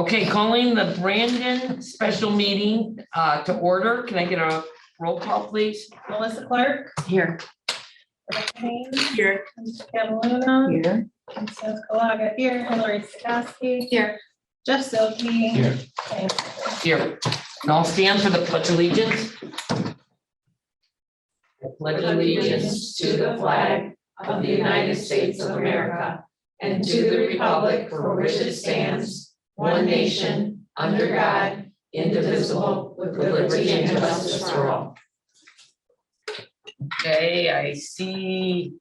Okay, calling the Brandon special meeting to order. Can I get a roll call, please? Melissa Clark. Here. Rebecca Haynes. Here. Lisa Cataluna. Here. Constance Kalaga here. Hillary Stokowski. Here. Jeff Silky. Here. And Here. And I'll stand for the pledge of allegiance. I pledge allegiance to the flag of the United States of America and to the republic for which it stands, one nation, under God, indivisible, with liberty and justice for all. Okay, I see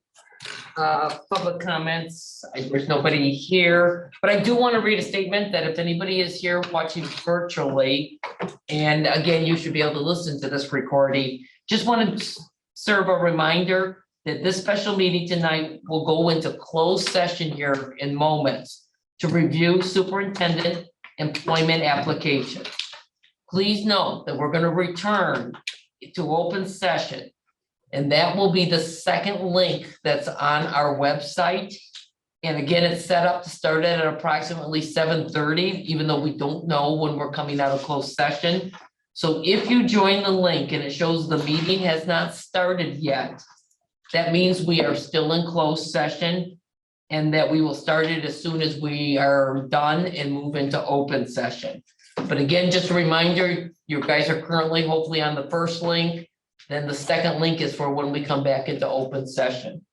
public comments. There's nobody here, but I do want to read a statement that if anybody is here watching virtually, and again, you should be able to listen to this recording, just want to serve a reminder that this special meeting tonight will go into closed session here in moments to review superintendent employment application. Please note that we're going to return to open session, and that will be the second link that's on our website. And again, it's set up to start at approximately 7:30, even though we don't know when we're coming out of closed session. So if you join the link and it shows the meeting has not started yet, that means we are still in closed session and that we will start it as soon as we are done and move into open session. But again, just a reminder, you guys are currently hopefully on the first link. Then the second link is for when we come back into open session.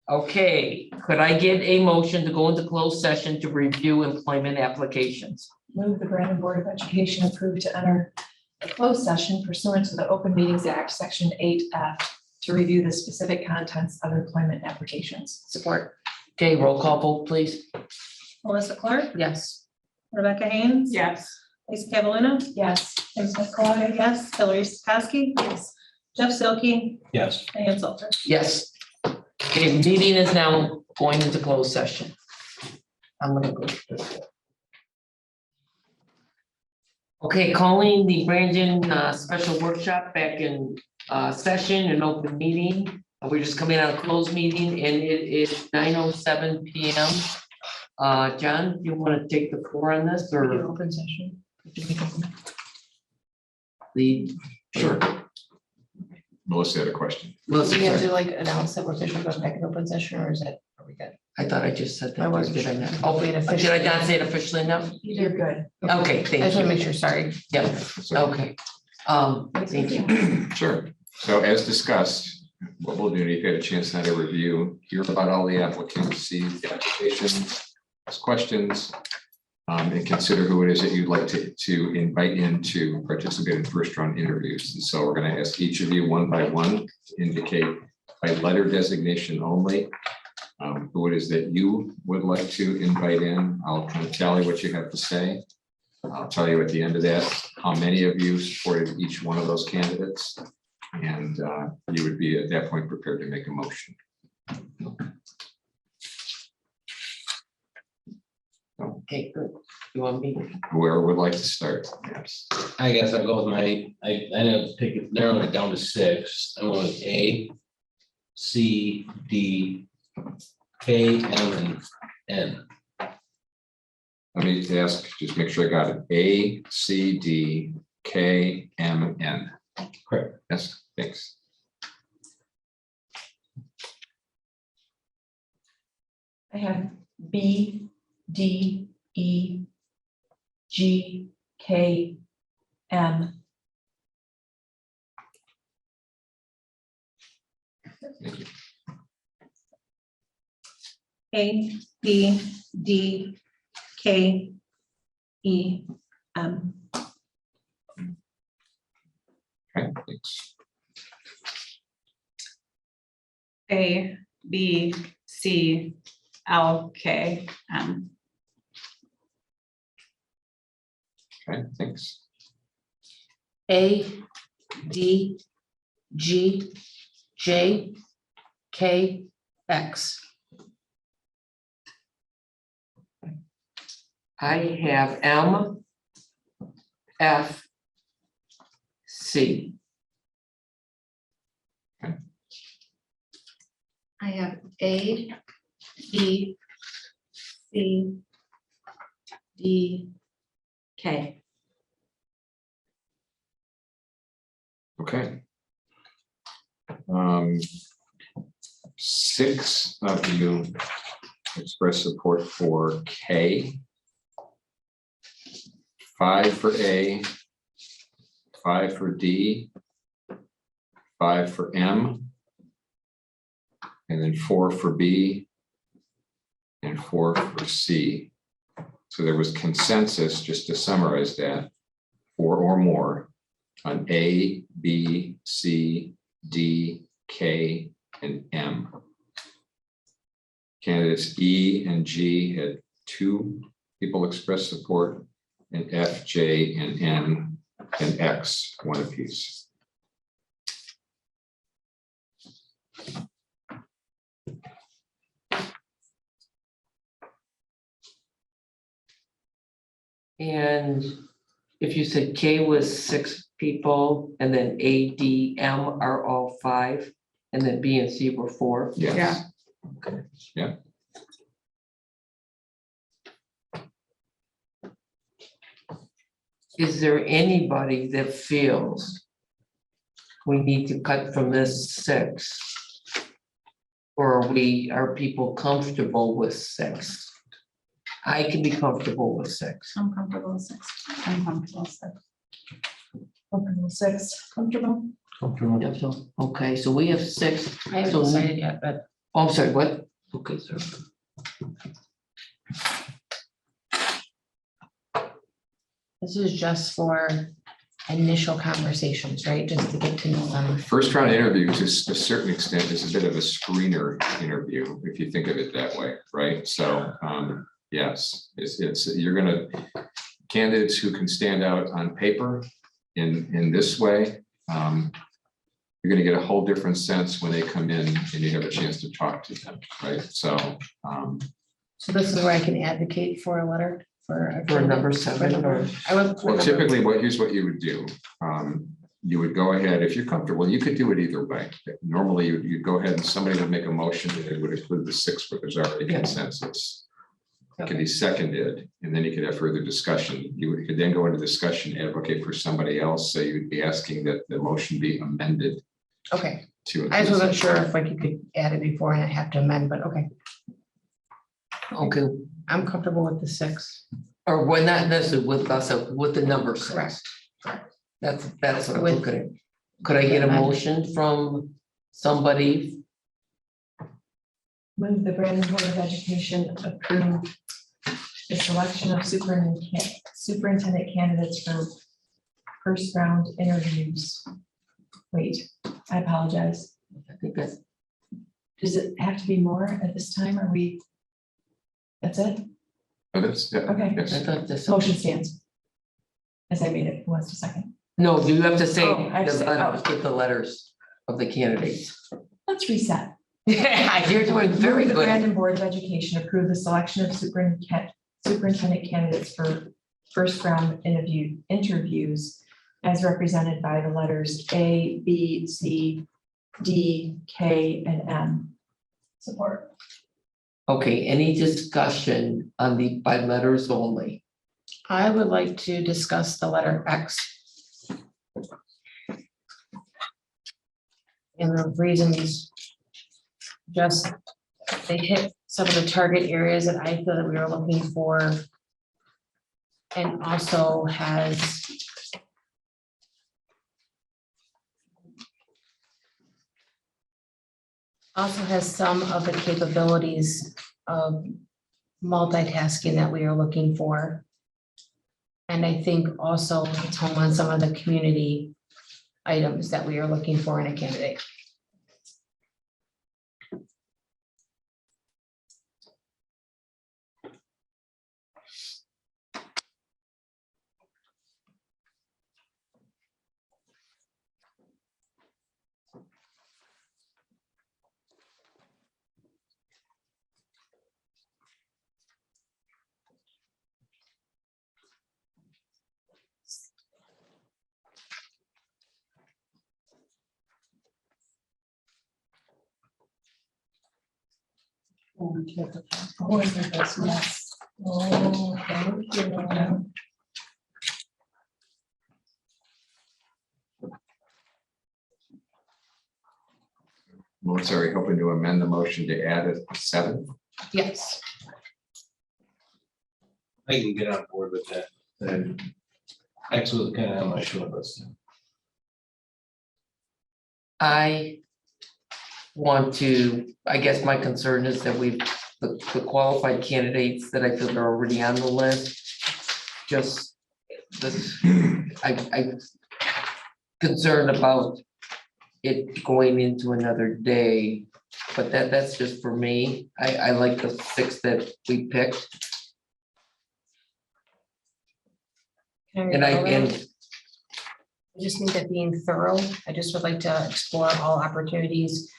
Okay, could I get a motion to go into closed session to review employment applications? Move the Brandon Board of Education approve to enter a closed session pursuant to the Open Meetings Act, Section 8F, to review the specific contents of employment applications. Support. Okay, roll call vote, please. Melissa Clark. Yes. Rebecca Haynes. Yes. Lisa Cataluna. Yes. Constance Kalaga, yes. Hillary Stokowski. Yes. Jeff Silky. Yes. And Salter. Yes. Okay, meeting is now going into closed session. I'm gonna go. this way. Okay, calling the Brandon special workshop back in session and open meeting. We're just coming out of closed meeting and it is 9:07 p.m. John, you want to take the floor on this or Open session. the? Sure. Melissa had a question. Well, Do we have to like announce that we're officially going back in open session, or is that, are we good? I thought I just said I that. wasn't Did I sure. not? Oh, we had Did I officially. not say it officially enough? You're good. Okay, I thank just want you. to make sure, sorry. Yep, okay. Thank you. Sure. So as discussed, what we'll do, if you had a chance now to review, hear about all the applicants, see the applications, ask questions, and consider who it is that you'd like to invite in to participate in first round interviews. And so we're going to ask each of you one by one to indicate by letter designation only who it is that you would like to invite in. I'll kind of tally what you have to say. I'll tell you at the end of that how many of you supported each one of those candidates. And you would be at that point prepared to make a motion. Okay, good. You want me? Whoever would like to start. Yes. I guess I'll go with I know to pick it, narrow it down to 6. I went with A, C, D, K, M, and N. Let me ask, just make sure I got it. A, C, D, K, M, N. Correct. Yes, thanks. I have B, D, E, G, K, M. Thank you. A, B, D, K, E, M. Okay, thanks. A, B, C, L, K, M. Okay, thanks. A, D, G, J, K, X. I have M, F, C. I have A, B, C, D, K. Okay. 6 of you express support for K. 5 for A. 5 for D. 5 for M. And then 4 for B. And 4 for C. So there was consensus, just to summarize that, 4 or more on A, B, C, D, K, and M. Candidates E and G had 2 people express support, and F, J, and N, and X, 1 apiece. And if you said K was 6 people, and then A, D, M are all 5, and then B and C were 4. Yes. Yeah. Okay. Yeah. Is there anybody that feels we need to cut from this 6? Or are people comfortable with 6? I can be comfortable with 6. I'm comfortable with 6. I'm comfortable with 6. Comfortable, 6, comfortable. Yeah, so, okay, so we have 6. I haven't So- decided yet, but Oh, I'm sorry, what? Okay, sir. this is just for initial conversations, right? Just to get to know them. First round interviews is to a certain extent is a bit of a screener interview, if you think of it that way, right? So, yes, it's, you're gonna, candidates who can stand out on paper in this way, you're gonna get a whole different sense when they come in and you have a chance to talk to them, right? So, So this is where I can advocate for a letter for. For number 7 or? I would. well, typically, here's what you would do. You would go ahead, if you're comfortable, you could do it either way. Normally, you'd go ahead and somebody would make a motion that it would include the 6, but there's already Yeah. consensus. It could be seconded, and then you could have further discussion. You could then go into discussion, advocate for somebody else, so you'd be asking that the motion be amended Okay, to. I just wasn't sure if like you could add it before and I have to amend, but okay, Okay, I'm comfortable with the 6. or when not necessarily with us, with the number 6. Correct. That's what I'm With- looking at. Could I get a motion from somebody? Move the Brandon Board of Education approve the selection of superintendent candidates for first round interviews. Wait, I apologize. I think that's, Does it have to be more at this time? Are we? That's it? Oh, that's, yeah, Okay. I yes. thought this. Motion stands. As I made it, who wants a second? No, you have to say Oh, I have to say, with the letters of the candidates. Let's reset. Yeah, you're doing very Move the good. Brandon Board of Education approve the selection of superintendent candidates for first round interviews as represented by the letters A, B, C, D, K, and M. Support. Okay, any discussion on the by letters only? I would like to discuss the letter X. And the reasons, just they hit some of the target areas that I feel that we were looking for. And also has some of the capabilities of multitasking that we are looking for. And I think also it's home on some of the community items that we are looking for in a candidate. Yes. Oh, thank you. Melissa, are you hoping to amend the motion to add a 7? Yes. I can get on board with that. X was kind of on my short list. I want to, I guess my concern is that the qualified candidates that I feel are already on the list. Just this, I concerned about it going into another day, but that's just for me. I like the 6 that we picked. Can I And I, recall that? and I just think that being thorough, I just would like to explore all opportunities.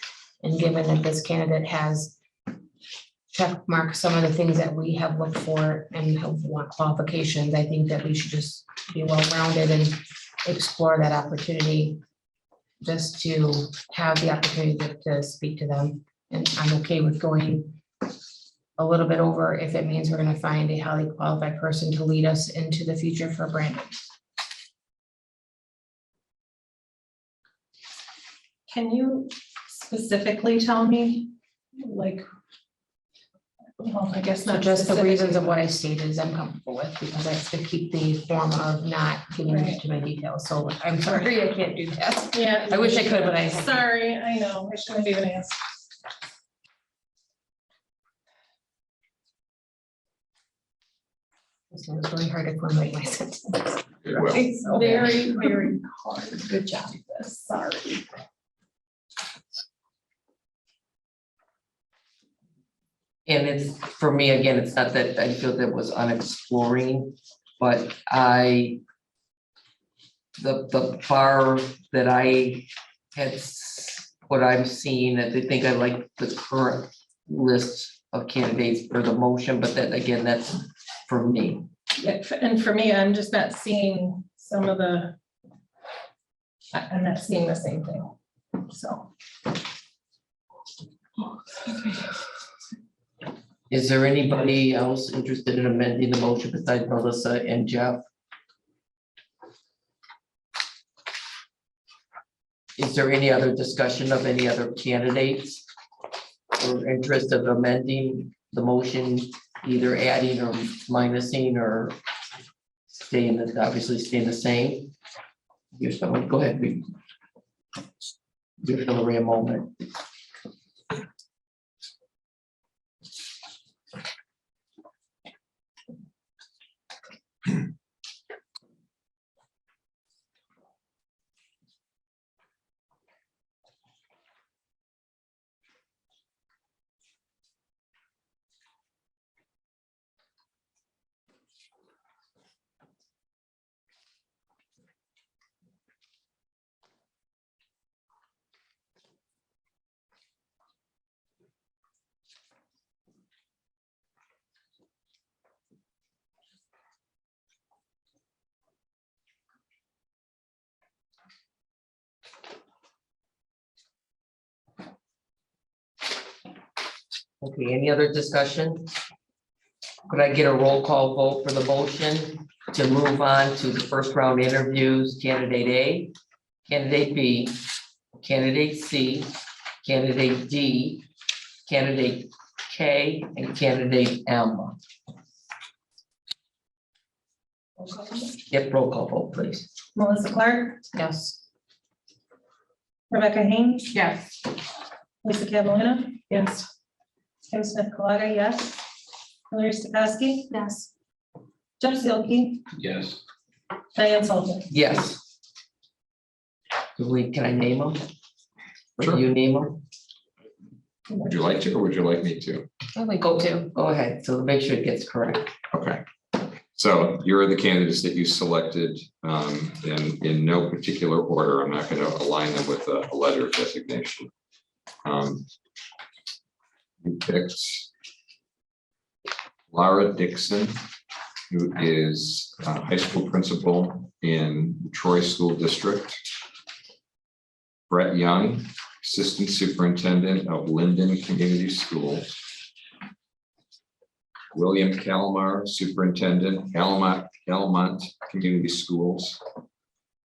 And given that this candidate has check marked some of the things that we have looked for and have want qualifications, I think that we should just be well-rounded and explore that opportunity. Just to have the opportunity to speak to them. And I'm okay with going a little bit over if it means we're gonna find a highly qualified person to lead us into the future for Brandon. Can you specifically tell me, like, well, I guess So not just the reasons of specifically, what I stated is I'm comfortable with, because I have to keep the form of not getting Right. into my details, so I'm sorry, I can't do that. but- Yeah. I wish I could, but I. Sorry, I know, I shouldn't have even asked. It was really hard to formulate my sentence. Well, It's very, very hard. Good job, Beth. Sorry. And it's, for me, again, it's not that I feel that was unexploring, but the bar that I had, what I'm seeing, I think I like the current list of candidates for the motion, but then again, that's for me. Yeah, and for me, I'm just not seeing some of the. I'm not seeing the same thing, so. Is there anybody else interested in amending the motion besides Melissa and Jeff? Is there any other discussion of any other candidates? Or interest of amending the motion, either adding or minusing or staying, obviously staying the same? Here's someone, go ahead. Give Hillary a moment. Okay, any other discussion? Could I get a roll call vote for the motion to move on to the first round interviews? Candidate A, candidate B, candidate C, candidate D, candidate K, and candidate M. Get roll call vote, please. Melissa Clark, Yes. Rebecca Haynes, Yes. Lisa Cataluna. Yes. Kim Smith Colaga, yes. Hillary Stokowski. Yes. Jeff Zielke, Yes. Diane Sullivan. Yes. Can I name them? Or Sure. do you name them? would you like to, or would you like me to? I would go to. Go ahead, so make sure it gets correct. Okay. So you're the candidates that you selected in no particular order. I'm not going to align them with a letter of designation. You picked Lara Dixon, who is a high school principal in Troy School District. Brett Young, Assistant Superintendent of Linden Community Schools. William Kalmar, Superintendent, Almont Community Schools.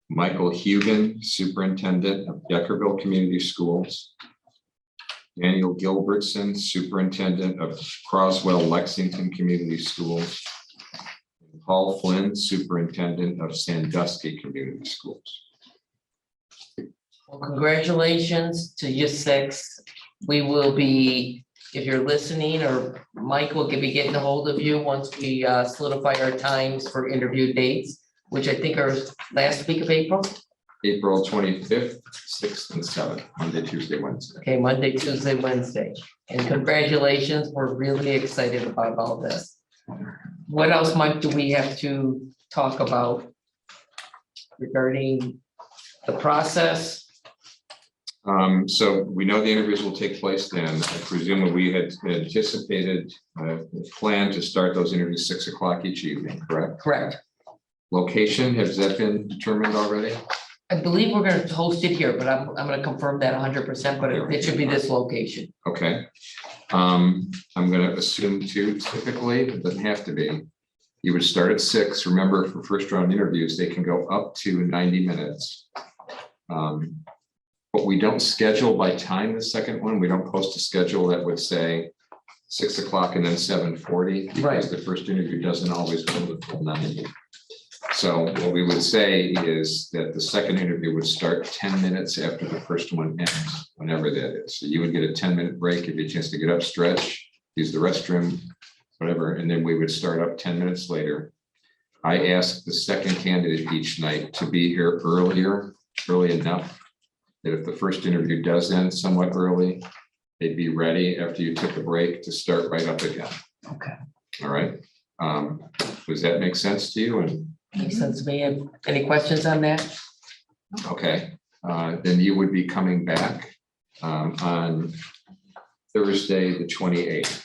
Michael Hugan, Superintendent of Deckerville Community Schools. Daniel Gilbertson, Superintendent of Croswell Lexington Community Schools. Paul Flynn, Superintendent of Sandusky Community Schools. Well, congratulations to you six. We will be, if you're listening, or Mike will be getting a hold of you once we solidify our times for interview dates, which I think are last week of April. April 25th, 6th, and 7th, Monday, Tuesday, Wednesday. Okay, Monday, Tuesday, Wednesday. And congratulations, we're really excited about all this. What else, Mike, do we have to talk about regarding the process? So we know the interviews will take place then. I presume that we had anticipated, plan to start those interviews 6 o'clock each evening, correct? Correct. Location, has that been determined already? I believe we're gonna host it here, but I'm gonna confirm that 100%, but it should be this location. Okay. I'm gonna assume too, typically, it doesn't have to be. You would start at 6. Remember, for first round interviews, they can go up to 90 minutes. But we don't schedule by time the second one. We don't post a schedule that would say 6 o'clock and then 7:40. Right. Because the first interview doesn't always go the full 90. So what we would say is that the second interview would start 10 minutes after the first one ends, whenever that is. So you would get a 10-minute break, give you a chance to get up, stretch, use the restroom, whatever, and then we would start up 10 minutes later. I ask the second candidate each night to be here early enough that if the first interview does end somewhat early, they'd be ready after you took a break to start right up again. Okay. All right. Does that make sense to you? And Makes sense to me. Any questions on that? okay, then you would be coming back on Thursday, the 28th.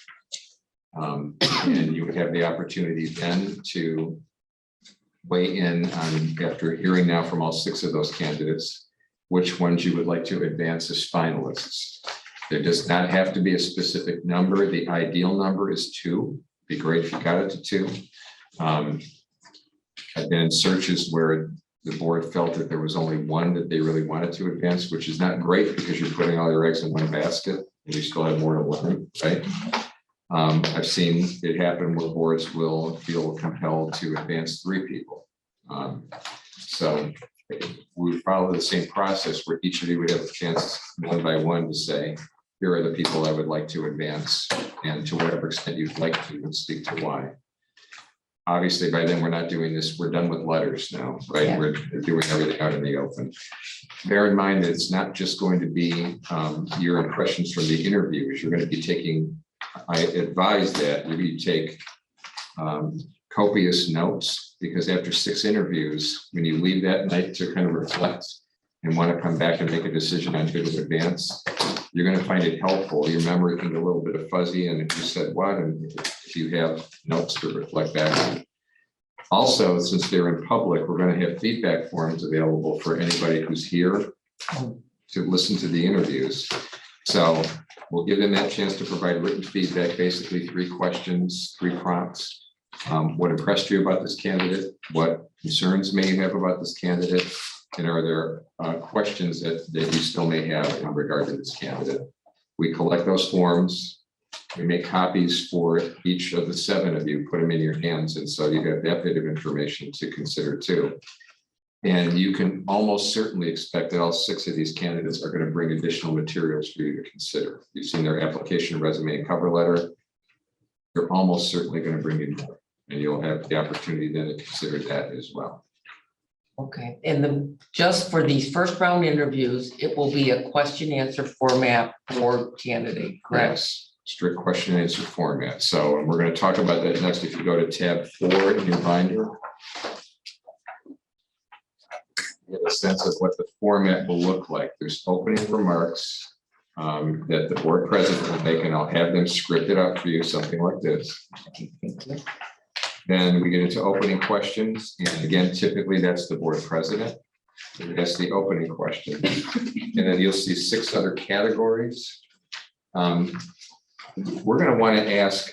And you would have the opportunity then to weigh in on, after hearing now from all 6 of those candidates, which ones you would like to advance as finalists. There does not have to be a specific number. The ideal number is 2. Be great if you got it to 2. I've been in searches where the board felt that there was only 1 that they really wanted to advance, which is not great because you're putting all your eggs in one basket and you still have more to learn, right? I've seen it happen where boards will feel compelled to advance 3 people. So we would follow the same process where each of you would have a chance one by one to say, here are the people I would like to advance, and to whatever extent you'd like to, and speak to why. Obviously, by then, we're not doing this, we're done with letters now, right? Yeah. We're doing everything out in the open. Bear in mind that it's not just going to be your impressions from the interviews. You're going to be taking, I advise that you take copious notes, because after 6 interviews, when you leave that night to kind of reflect and want to come back and make a decision on who to advance, you're going to find it helpful. Your memory can get a little bit of fuzzy, and if you said what, and if you have notes to reflect back on. Also, since they're in public, we're going to have feedback forms available for anybody who's here to listen to the interviews. So we'll give them that chance to provide written feedback, basically 3 questions, 3 prompts. What impressed you about this candidate? What concerns may you have about this candidate? And are there questions that you still may have in regard to this candidate? We collect those forms. We make copies for each of the 7 of you, put them in your hands. And so you have that bit of information to consider too. And you can almost certainly expect that all 6 of these candidates are going to bring additional materials for you to consider. You've seen their application, resume, and cover letter. They're almost certainly going to bring in more, and you'll have the opportunity then to consider that as well. Okay, and just for these first round interviews, it will be a question answer format for candidate, correct? Yes, strict question and answer format. So we're going to talk about that next. If you go to tab 4 in your binder, you get a sense of what the format will look like. There's opening remarks that the board president will make, and I'll have them scripted out for you, something like this. Thank you. Then we get into opening questions, and again, typically that's the board president. That's the opening question. And then you'll see 6 other categories. We're going to want to ask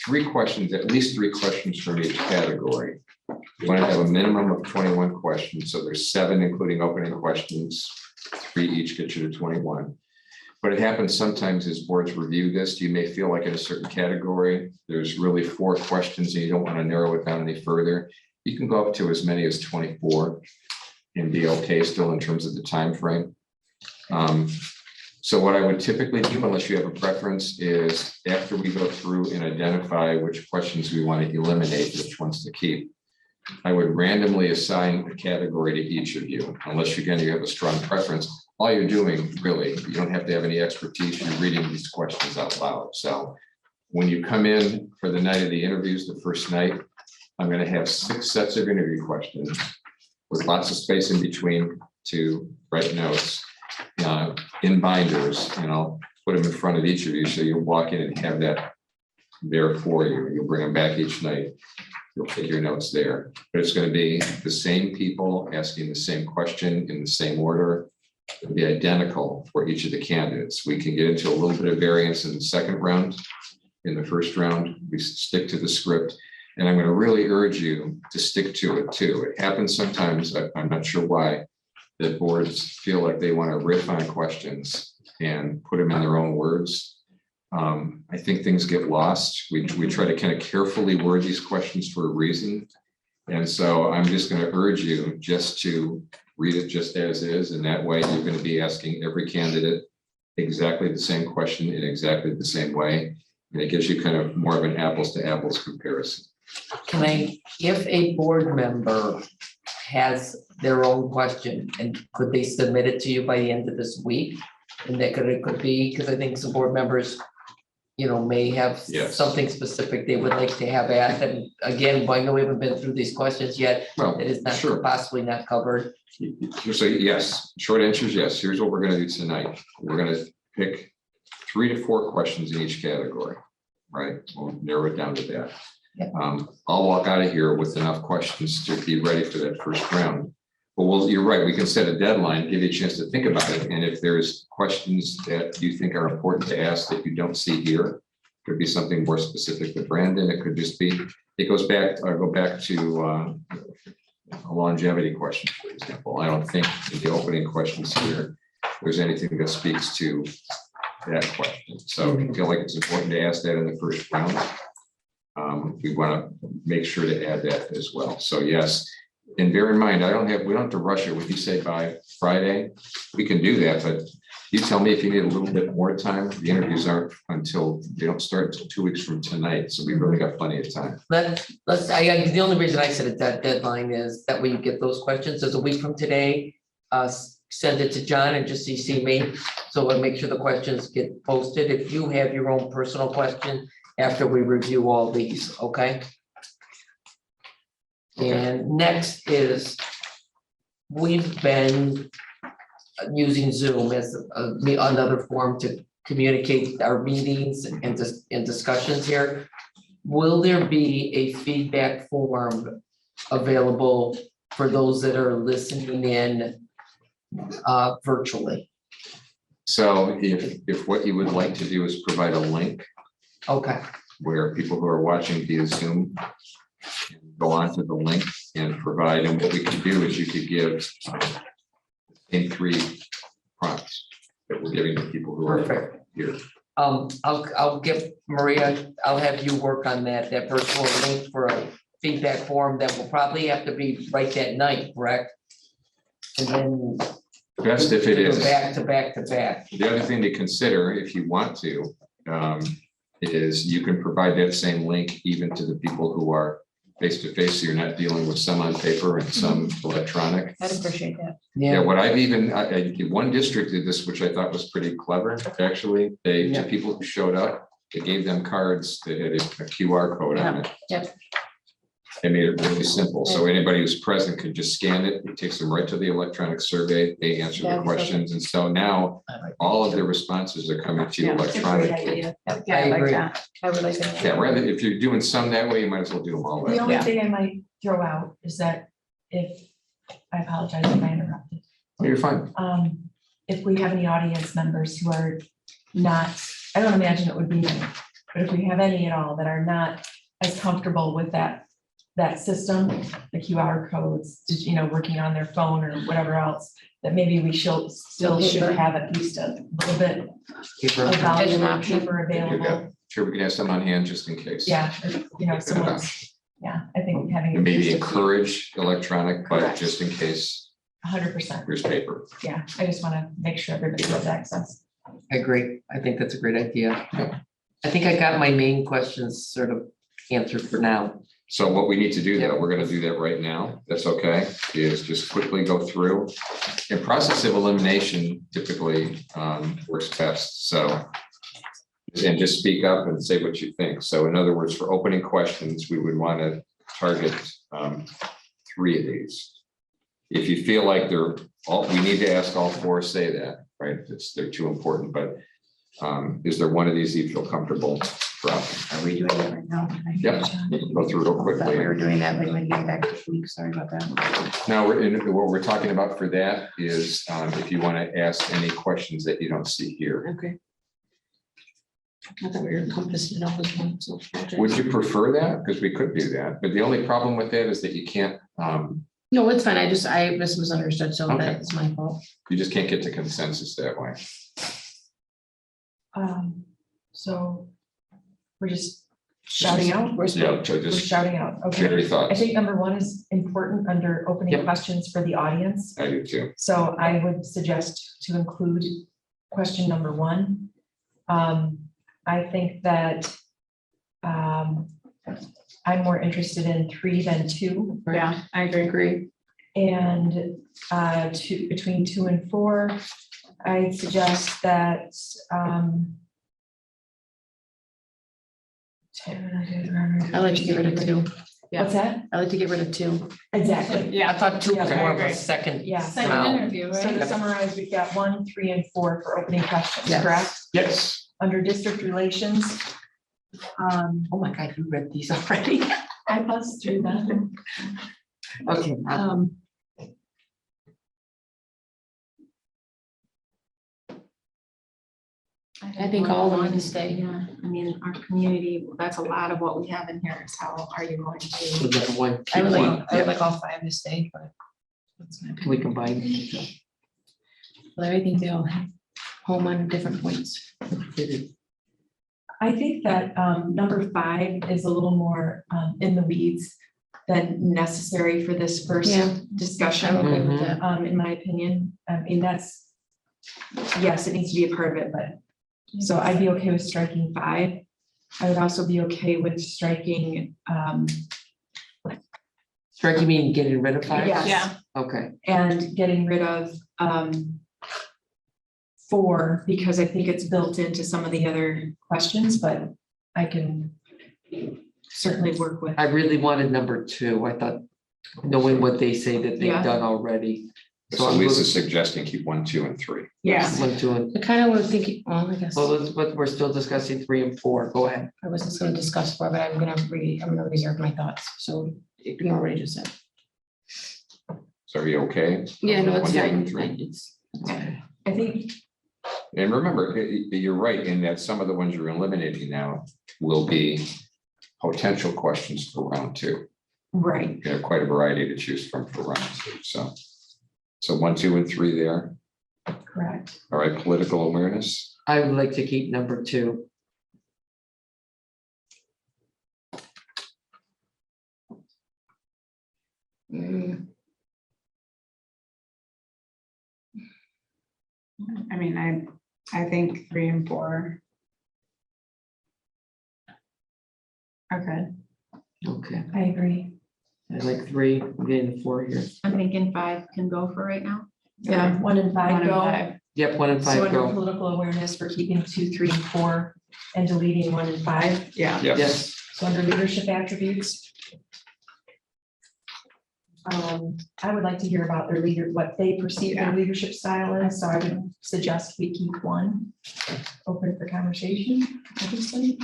3 questions, at least 3 questions from each category. You want to have a minimum of 21 questions, so there's 7 including opening questions. 3 each get you to 21. But it happens sometimes as boards review this, you may feel like in a certain category, there's really 4 questions and you don't want to narrow it down any further. You can go up to as many as 24 and be okay still in terms of the time frame. So what I would typically do, unless you have a preference, is after we go through and identify which questions we want to eliminate, which ones to keep, I would randomly assign a category to each of you, unless again, you have a strong preference. All you're doing, really, you don't have to have any expertise, you're reading these questions out loud. So when you come in for the night of the interviews, the first night, I'm going to have 6 sets of interview questions with lots of space in between to write notes in binders, and I'll put them in front of each of you. So you'll walk in and have that there for you. You'll bring them back each night. You'll take your notes there, but it's going to be the same people asking the same question in the same order. It'll be identical for each of the candidates. We can get into a little bit of variance in the second round. In the first round, we stick to the script. And I'm going to really urge you to stick to it too. It happens sometimes, I'm not sure why, that boards feel like they want to riff on questions and put them in their own words. I think things get lost. We try to kind of carefully word these questions for a reason. And so I'm just going to urge you just to read it just as is. And that way you're going to be asking every candidate exactly the same question in exactly the same way. And it gives you kind of more of an apples to apples comparison. Can I, if a board member has their own question, and could they submit it to you by the end of this week? And that could be, because I think some board members, may have Yes. something specific they would like to have asked. And again, I know we haven't been through these questions yet. Well, It is not sure. possibly not covered. So yes, short answer is yes. Here's what we're going to do tonight. We're going to pick 3 to 4 questions in each category, right? We'll narrow it down to that. Yeah. I'll walk out of here with enough questions to be ready for that first round. But you're right, we can set a deadline, give you a chance to think about it. And if there's questions that you think are important to ask that you don't see here, could be something more specific to Brandon. It could just be, it goes back, I'll go back to a longevity question, for example. I don't think in the opening questions here, there's anything that speaks to that question. So if you feel like it's important to ask that in the first round, we want to make sure to add that as well. So yes, and bear in mind, we don't have to rush it. When you say by Friday, we can do that, but you tell me if you need a little bit more time. The interviews they don't start until 2 weeks from tonight, so we really got plenty of time. The only reason I said that deadline is that we get those questions is a week from today. Send it to John and just CC me, so we'll make sure the questions get posted. If you have your own personal question after we review all these, okay? And next is, we've been using Zoom as another form to communicate our meetings and discussions here. Will there be a feedback form available for those that are listening in virtually? So if what you would like to do is provide a link Okay, where people who are watching via Zoom can go onto the link and provide, and what we can do is you could give in 3 prompts that we're giving to people who are perfect. here. I'll get Maria, I'll have you work on that virtual link for a feedback form that will probably have to be right that night, correct? And then. Best if it go is. Back to back to back. The other thing to consider, if you want to, is you can provide that same link even to the people who are face-to-face, so you're not dealing with some on paper and some electronic. I'd appreciate that. Yeah, what I've even, one district did this, which I thought was pretty clever, actually. To people who showed up, they gave them cards that had a QR code on it. Yep. They made it really simple, so anybody who's present could just scan it. It takes them right to the electronic survey. They answer the That's questions, and so now all of their responses are coming to you Yeah, It's a great electronically. idea. Yeah, I like agree. that. I would like that. Yeah, rather, if you're doing some that way, you might as well do them all that The way. only Yeah. thing I might throw out is that I apologize if I interrupted. Oh, you're fine. If we have any audience members who are not, I don't imagine it would be But if we have any at all that are not as comfortable with that system, the QR codes, just, working on their phone or whatever else, that maybe we still should Paper. have at least a little bit Paper. of volume an of option. paper Yeah, available. sure, we can have some on hand just in case. Yeah, someone's, I think having. And maybe encourage electronic, but Correct. just in case, 100%. here's paper. Yeah, I just want to make sure everybody has access. I agree. I think that's a great idea. Yeah. I think I got my main questions sort of answered for now. So what we need to do though, we're gonna do that right now, that's okay, is just quickly go through. And process of elimination typically works best, so. And just speak up and say what you think. So in other words, for opening questions, we would want to target 3 of these. If you feel like we need to ask all 4, say that, right? They're too important, but is there one of these you feel comfortable dropping? Are we doing it right now? Yep, you can go through real I thought we were quickly. doing that, but when getting back to week, sorry about that. Now, what we're talking about for that is if you want to ask any questions that you don't see here. Okay. I thought we were encompassing it all as one, so. Would you prefer that? Because we could do that, but the only problem with that is that you can't, No, it's fine. I just misunderstood, so Okay. that's my fault. you just can't get to consensus that way. So we're just shouting out. We're Yeah, so We're just shouting out. Okay. share your I thoughts. think number 1 is important under opening Yep. questions for the audience. I do too. So I would suggest to include question number 1. I think that I'm more interested in 3 than 2. Yeah, I agree. And between 2 and 4, I suggest that I like to get rid of 2. what's that? I like to get rid of 2. Exactly. I thought 2 was Yeah, I more of a agree. second. Yeah. Second round. interview, So right? to summarize, we've got 1, 3, and 4 for opening questions, Yes. correct? Yes, Under district relations. Oh my God, you read these already? I buzzed through them. Okay. I think all of them need to stay. Yeah, I mean, our community, that's a lot of what we have in here is how are you going So to? then one, I would keep like, one. I would like all 5 to stay, but. That's my opinion. We combine. But I think they all have home on different points. I think that number 5 is a little more in the weeds than necessary for this first Yeah. discussion. I'm okay with Mhm. that. In my opinion, I mean, yes, it needs to be a part of it, but, so I'd be okay with striking 5. I would also be okay with striking, Strike, you mean getting rid of 5? Yes. Yeah. Okay, and getting rid of 4, because I think it's built into some of the other questions, but I can certainly work with. I really wanted number 2. I thought, knowing what they say that they've Yeah. done already. so I'm Lisa's suggesting keep 1, 2, and 3. Yeah. One, 2, and, I kind of was thinking, well, I guess, well, but we're still discussing 3 and 4. Go ahead. I was just gonna discuss 4, but I'm gonna reserve my thoughts, so ignore what I just said. So are you okay? Yeah, no, it's 1, 2, fine. and 3? It's fine. I think, And remember, you're right in that some of the ones you're eliminating now will be potential questions for round 2. right, You have quite a variety to choose from for round 2, so. So 1, 2, and 3 there. correct. All right, political awareness. I would like to keep number 2. Mm, I mean, I think 3 and 4. Okay. Okay, I agree. I like 3, I'm getting 4 here. I'm thinking 5 can go for right now. Yeah, 1 and 5 1 and go. 5. Yep, 1 and 5 So under go. political awareness, we're keeping 2, 3, and 4 and deleting 1 and 5. Yeah. Yes, So under leadership attributes. I would like to hear about their leader, what they perceive their leadership style is, so I would suggest we keep 1 open for conversation, obviously.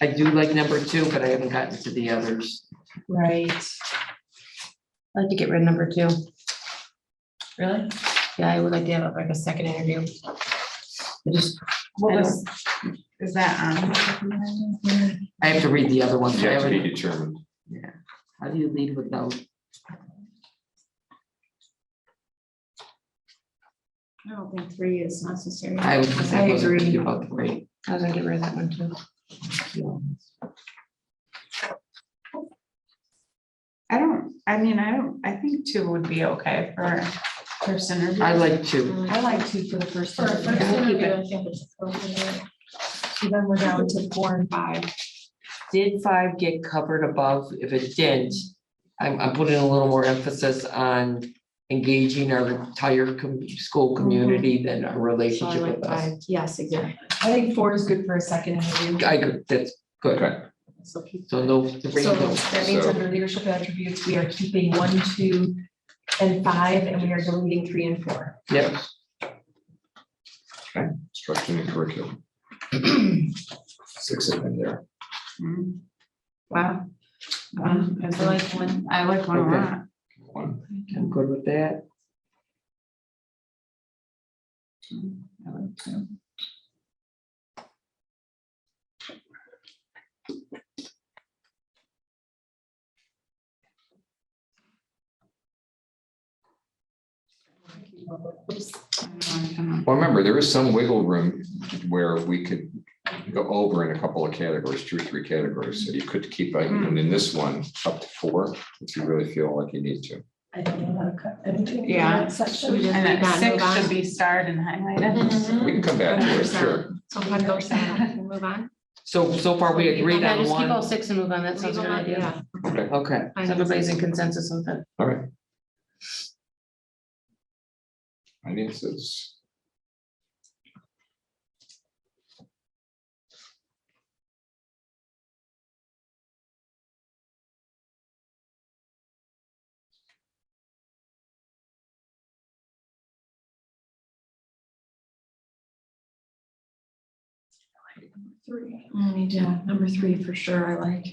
I do like number 2, but I haven't gotten to the others. Right, I'd like to get rid of number 2. really? Yeah, I would like to have like a second interview. I just, What I was, Is that on? I have to read the other ones. I Yet to be haven't- determined. How do you lead without? I don't think 3 is necessary. I was just I I wasn't agree. thinking about the rate. I was gonna get rid of that one too. I think 2 would be okay for first interview. I like to. I like 2 for the first For a interview. first Yeah, keep interview, it. I think it's appropriate. So then we're down to 4 and 5. Did 5 get covered above? If it didn't, I'm putting a little more emphasis on engaging our entire school community than our So I relationship like with us. 5, yes, exactly. I think 4 is good for a second interview. I agree, that's good. Okay, So keep. So no, 3, So no. that means So- under leadership attributes, we are keeping 1, 2, and 5, and we are deleting 3 and 4. Yep, okay, instruction and curriculum. 6 of them there. Mm. Wow. I like 1. I like 1 a Okay. lot. 1, I'm good with that. I like 2. well, remember, there is some wiggle room where we could go over in a couple of categories, 2 or 3 categories, so you could keep, even in this one, up to 4, if you really feel like you need to. I don't know how to cut anything. in Yeah. that section. We just And leave then that, move 6 on. should be starred and highlighted. We can come back to it, sure. So cut those down, we'll move on. So far, we agreed Yeah, on just keep all 1. 6 and move on. That sounds a Leave good them on, idea. yeah. Okay, Okay, So everybody's in consensus on that. all right. Finances. Yeah, number 3 for sure, I like.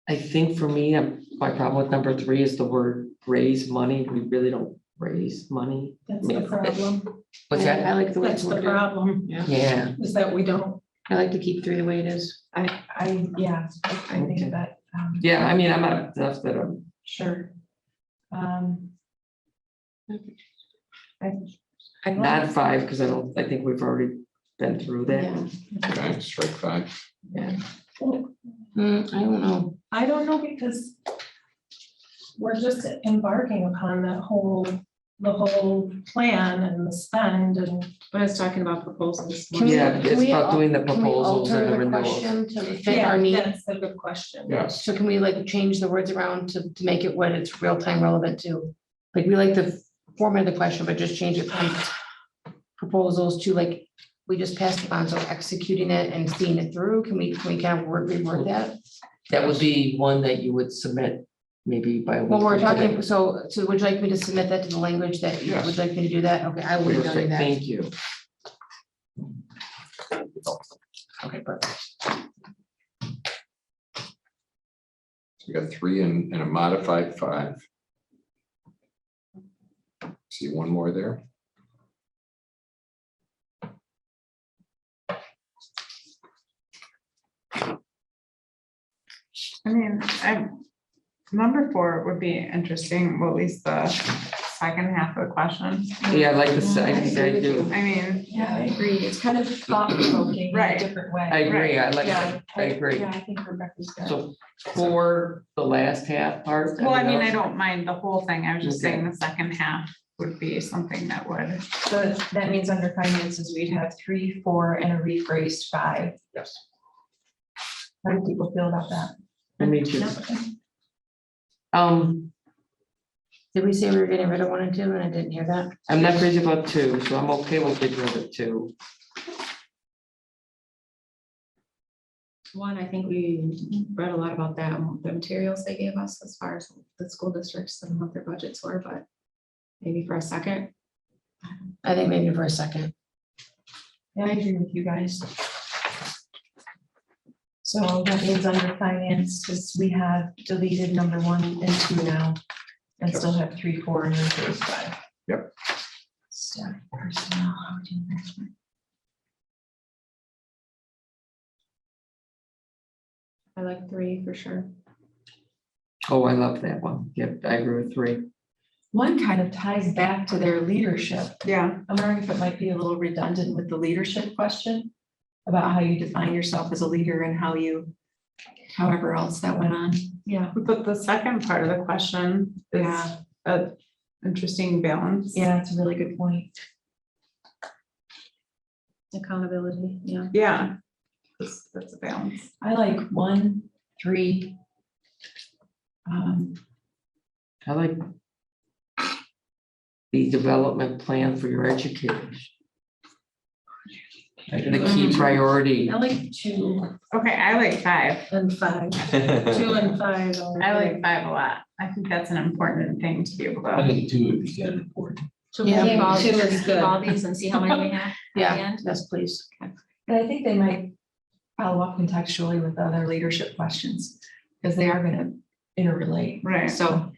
I think for me, my problem with number 3 is the word raise money. We really don't raise money. That's the problem. What's I that? like the way That's it's the worded. problem, Yeah, is that we don't. I like to keep 3 the way it is. I Okay. think that, yeah, I mean, I'm not, that's that, sure. I not 5, because I think we've already been through that. Yeah. Okay, strike 5. I don't know. I don't know, because we're just embarking upon the whole plan and the spend and. But it's talking about proposals. Can we- Yeah, can it's we about al- doing the Can we proposals and alter the the renewals. question to fit our need? That's a good question. Yes, So can we like change the words around to make it what it's real time relevant to? Like, we like the format of the question, but just change it from proposals to like, we just passed the bond, so executing it and seeing it through. Can we kind of reword that? That would be one that you would submit maybe by. a Well, week we're from today. talking, so would you like me to submit that to the language that you Yes. would like me to do that? Okay, I will be doing Perfect, that. thank you. Okay, perfect. so we got 3 and a modified 5. See 1 more there? Number 4 would be interesting, well, at least the second half of the question. Yeah, I like this, I think I do. I mean, Yeah, I agree. It's kind of thought provoking in a Right. different way. I agree, I like Yeah, that, I agree. Yeah, I think Rebecca's good. So for the last half part. well, I mean, I else? don't mind the whole thing, I was just Okay. saying the second half would be something that would. So that means under finances, we'd have 3, 4, and a rephrased 5. Yes. How do people feel about that? Me too. Did we say we were getting rid of 1 and 2 and I didn't hear that? I'm not crazy about 2, so I'm okay with getting rid of 2. 1, I think we read a lot about that, and the materials they gave us as far as the school districts and what their budgets were, but maybe for a second. I think maybe for a second. Yeah, I agree with you guys. So that means under finance, because we have deleted number 1 and 2 now, and still have 3, 4, and then 5. Yep. Staff personnel, how would you I like 3 for sure. Oh, I love that one. Yep, I agree with 3. One kind of ties back to their leadership. Yeah, I'm wondering if it might be a little redundant with the leadership question about how you define yourself as a leader and how you, however else that went on. Yeah. but the second part of the question is Yeah. a interesting balance. Yeah, it's a really good point. Accountability, yeah. Yeah, that's a balance. I like 1, 3. I like the development plan for your educators. The key priority. I like 2 Okay, I like 5. and 5, 2 and 5. I like 5 a lot. I think that's an important thing to be able I to. think 2 would be kind of important. Should we Yeah, keep all, 2 should we is keep good. all these and see how many we have at the Yeah, end? yes, please. And I think they might follow up contextually with other leadership questions, because they are gonna interrelate. Right. So.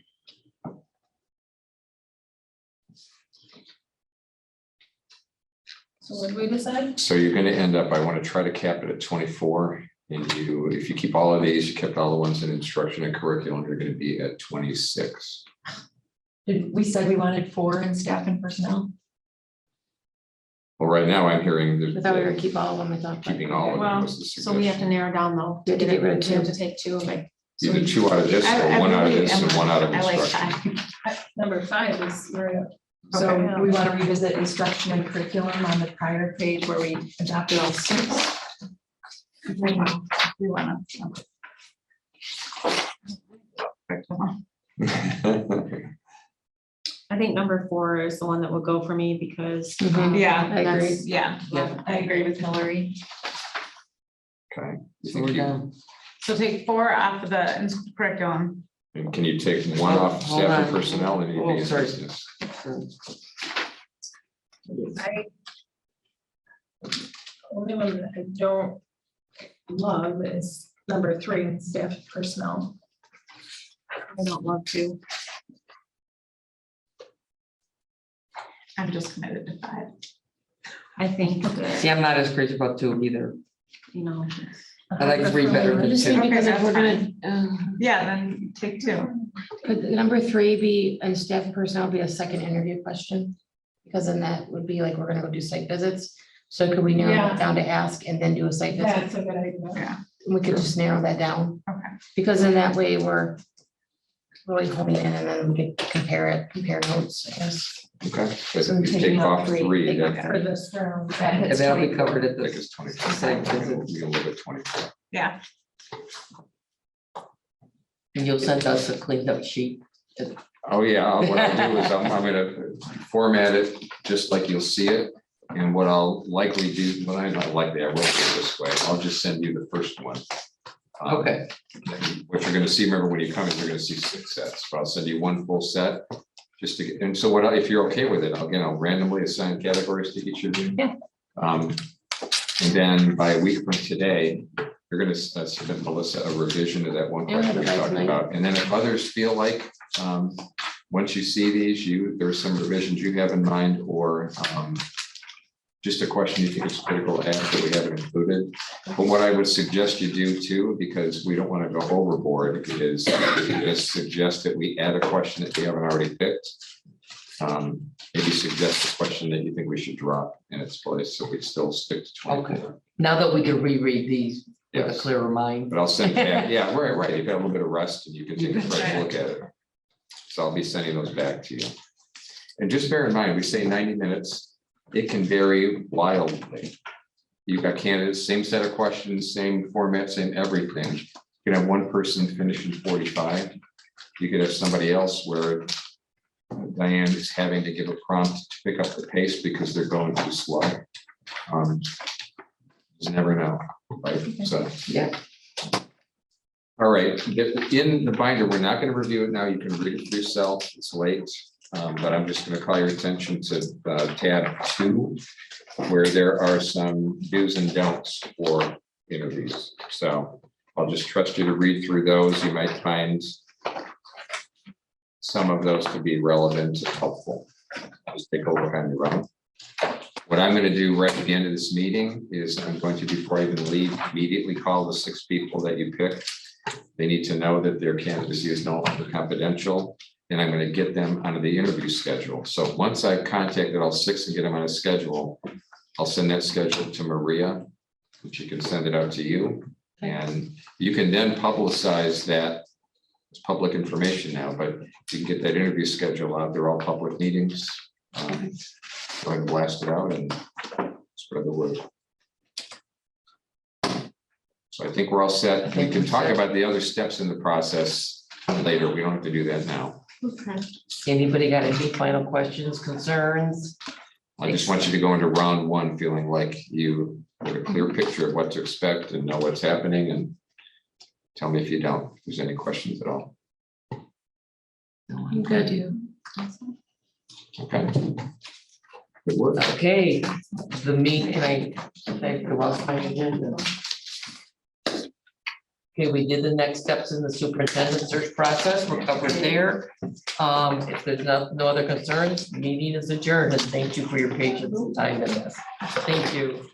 So what did we decide? So you're gonna end up, I want to try to cap it at 24. And you, if you keep all of these, you kept all the ones in instruction and curriculum, you're gonna be at 26. We said we wanted 4 in staff and personnel. Well, right now I'm hearing I thought we were gonna there's keep all of them, I thought. but- keeping all of Well, them was the So we have to suggestion. narrow down though. We have to get rid of We have 2. to take 2 of it. Either 2 out of this or 1 out of this and 1 out of I like instruction. 5. Number 5 is Maria. So Okay. do we want to revisit instruction and curriculum on the prior page where we adopted all 6. We wanna. I think number 4 is the one that will go for me because. Mhm. Yeah, I agree. that's- yeah, Yeah. I agree with Hillary. Okay. You So we're think you- down. So take 4 off of the curriculum. And can you take 1 off Hold staff and on. personnel and you'd Oh, be in sorry. business? I. Only one that I don't love is number 3, staff personnel. I don't love to. I'm just committed to 5. I think See, that, I'm not as crazy about 2 either. you know, I like 3 better I than just 2. think Okay, because if that's we're gonna, Yeah, then take 2. could number 3 be, and staff and personnel be a second interview question? Because then that would be like, we're gonna go do site visits. So could we narrow Yeah. that down to ask and then do a site visit? That's a good idea. We could just narrow that down. Okay. Because in that way, we're really homing in and then we could compare notes, I guess. Okay, but So if you taking take out off 3, 3, take that out For this round. That And hits that'll be 24. covered at I think the it's 24. site visit. We can live at 24. Yeah, And you'll send us a cleaned up sheet. Oh, yeah, what I'll do is I'm gonna format it just like you'll see it. And what I'll likely do, well, I'm not likely, I will do it this way, I'll just send you the first one. Okay. What you're gonna see, remember when you come in, you're gonna see 6 sets, but I'll send you 1 full set. Just to get, and so what, if you're okay with it, I'll randomly assign categories to each of you. Yeah. And then by a week from today, you're gonna submit Melissa a revision of that one Yeah, question we that's talked nice. about. And then if others feel like, once you see these, there's some revisions you have in mind, or just a question you think is critical to ask that we haven't included. But what I would suggest you do too, because we don't want to go overboard, is suggest that we add a question that we haven't already picked. Maybe suggest a question that you think we should drop in its place, so we still stick to 24. Now that we can reread these with a Yes. clearer mind. But I'll send back, yeah, right, you've got a little bit of rest and you can take a fresh look at it. So I'll be sending those back to you. And just bear in mind, we say 90 minutes, it can vary wildly. You've got candidates, same set of questions, same format, same everything. You can have one person finish in 45. You could have somebody else where Diane is having to give a prompt to pick up the pace because they're going too slow. You never know, right? So. Yeah. All right, in the binder, we're not going to review it now. You can read it for yourself. It's late. But I'm just going to call your attention to tab 2, where there are some do's and don'ts for interviews. So I'll just trust you to read through those. You might find some of those to be relevant and helpful. Just take a look on your own. What I'm gonna do right at the end of this meeting is I'm going to, before I even leave, immediately call the 6 people that you picked. They need to know that their candidacy is no longer confidential, and I'm gonna get them onto the interview schedule. So once I've contacted all 6 and get them on a schedule, I'll send that schedule to Maria, and she can send it out to you. And you can then publicize that. It's public information now, but you can get that interview schedule out. They're all public meetings. Go ahead and blast it out and spread the word. So I think we're all set. We can talk about the other steps in the process later. We don't have to do that now. Okay. Anybody got any final questions, concerns? I just want you to go into round 1 feeling like you have a clear picture of what to expect and know what's happening, and tell me if you don't, if there's any questions at all. I'm good. Okay. Good work. Okay, the meeting, can I lost my agenda. Okay, we did the next steps in the superintendent search process. We're covered there. If there's no other concerns, meeting is adjourned, and thank you for your patience and time in this. Thank you.